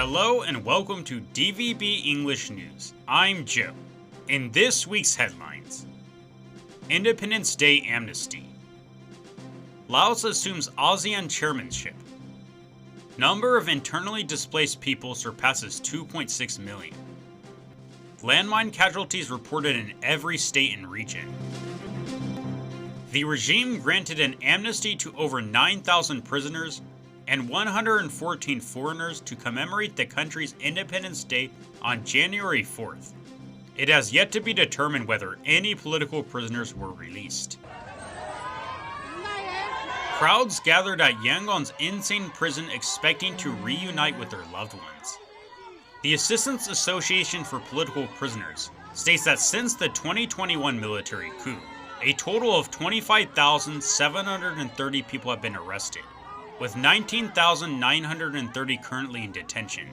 Hello and welcome to DVB English News. I'm Joe. In this week's headlines: Independence Day amnesty. Laos assumes ASEAN chairmanship. Number of internally displaced people surpasses 2.6 million. Landmine casualties reported in every state and region. The regime granted an amnesty to over 9,000 prisoners and 114 foreigners to commemorate the country's Independence Day on January 4th. It has yet to be determined whether any political prisoners were released. Crowds gathered at Yangon's insane prison expecting to reunite with their loved ones. The Assistance Association for Political Prisoners states that since the 2021 military coup, a total of 25,730 people have been arrested, with 19,930 currently in detention.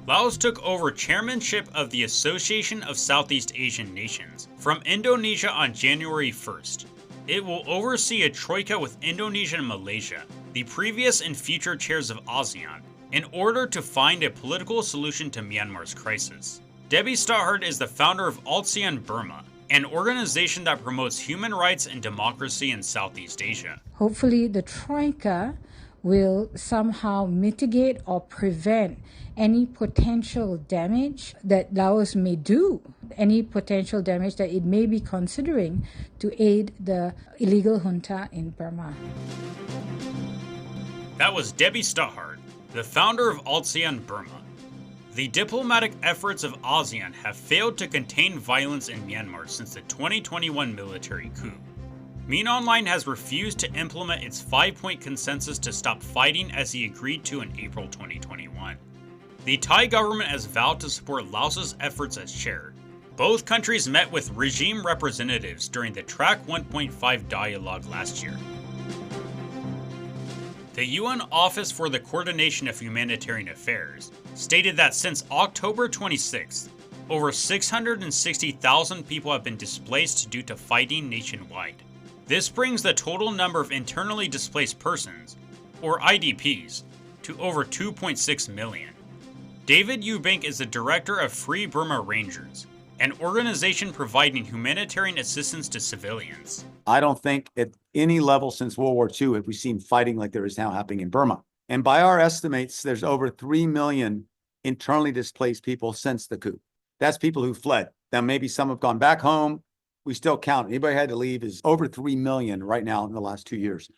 Laos took over chairmanship of the Association of Southeast Asian Nations from Indonesia on January 1st. It will oversee a troika with Indonesia and Malaysia, the previous and future chairs of ASEAN, in order to find a political solution to Myanmar's crisis. Debbie Stothard is the founder of ASEAN Burma, an organization that promotes human rights and democracy in Southeast Asia. Hopefully the troika will somehow mitigate or prevent any potential damage that Laos may do, any potential damage that it may be considering to aid the illegal junta in Burma. That was Debbie Stothard, the founder of ASEAN Burma. The diplomatic efforts of ASEAN have failed to contain violence in Myanmar since the 2021 military coup. Min Aung Hlaing has refused to implement its 5-point consensus to stop fighting as he agreed to in April 2021. The Thai government has vowed to support Laos's efforts as chair. Both countries met with regime representatives during the Track 1.5 dialogue last year. The UN Office for the Coordination of Humanitarian Affairs stated that since October 26th, over 660,000 people have been displaced due to fighting nationwide. This brings the total number of internally displaced persons, or IDPs, to over 2.6 million. David Eubank is the director of Free Burma Rangers, an organization providing humanitarian assistance to civilians. I don't think at any level since World War II have we seen fighting like there is now happening in Burma. And by our estimates, there's over 3 million internally displaced people since the coup. That's people who fled. Now, maybe some have gone back home. We still count. Anybody had to leave is over 3 million right now in the last 2 years.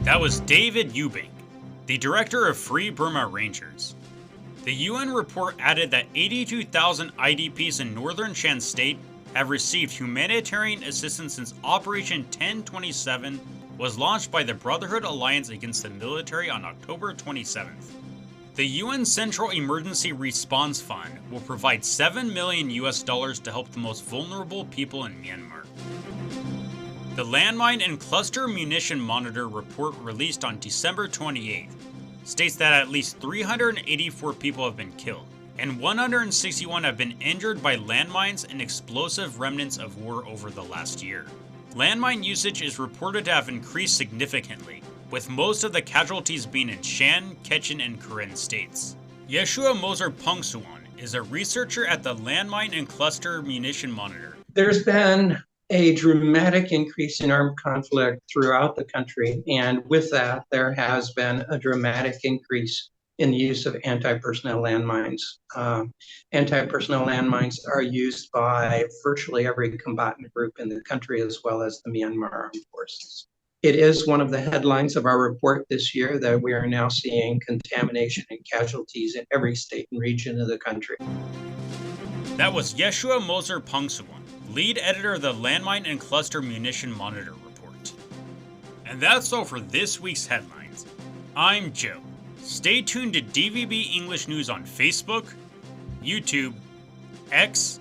That was David Eubank, the director of Free Burma Rangers. The UN report added that 82,000 IDPs in northern Shan State have received humanitarian assistance since Operation 1027 was launched by the Brotherhood Alliance against the military on October 27th. The UN Central Emergency Response Fund will provide $7 million to help the most vulnerable people in Myanmar. The Landmine and Cluster Munition Monitor report released on December 28th states that at least 384 people have been killed, and 161 have been injured by landmines and explosive remnants of war over the last year. Landmine usage is reported to have increased significantly, with most of the casualties being in Shan, Kachin, and Karen states. Yeshua Moser Pongsuwan is a researcher at the Landmine and Cluster Munition Monitor. There's been a dramatic increase in armed conflict throughout the country, and with that, there has been a dramatic increase in the use of anti-personnel landmines. Anti-personnel landmines are used by virtually every combatant group in the country, as well as the Myanmar Armed Forces. It is one of the headlines of our report this year that we are now seeing contamination and casualties in every state and region of the country. That was Yeshua Moser Pongsuwan, lead editor of the Landmine and Cluster Munition Monitor report. And that's all for this week's headlines. I'm Joe. Stay tuned to DVB English News on Facebook, YouTube, X,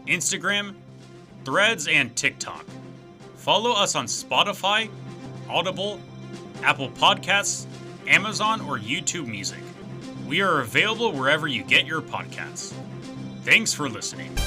Instagram, Threads, and TikTok. Follow us on Spotify, Audible, Apple Podcasts, Amazon, or YouTube Music. We are available wherever you get your podcasts. Thanks for listening.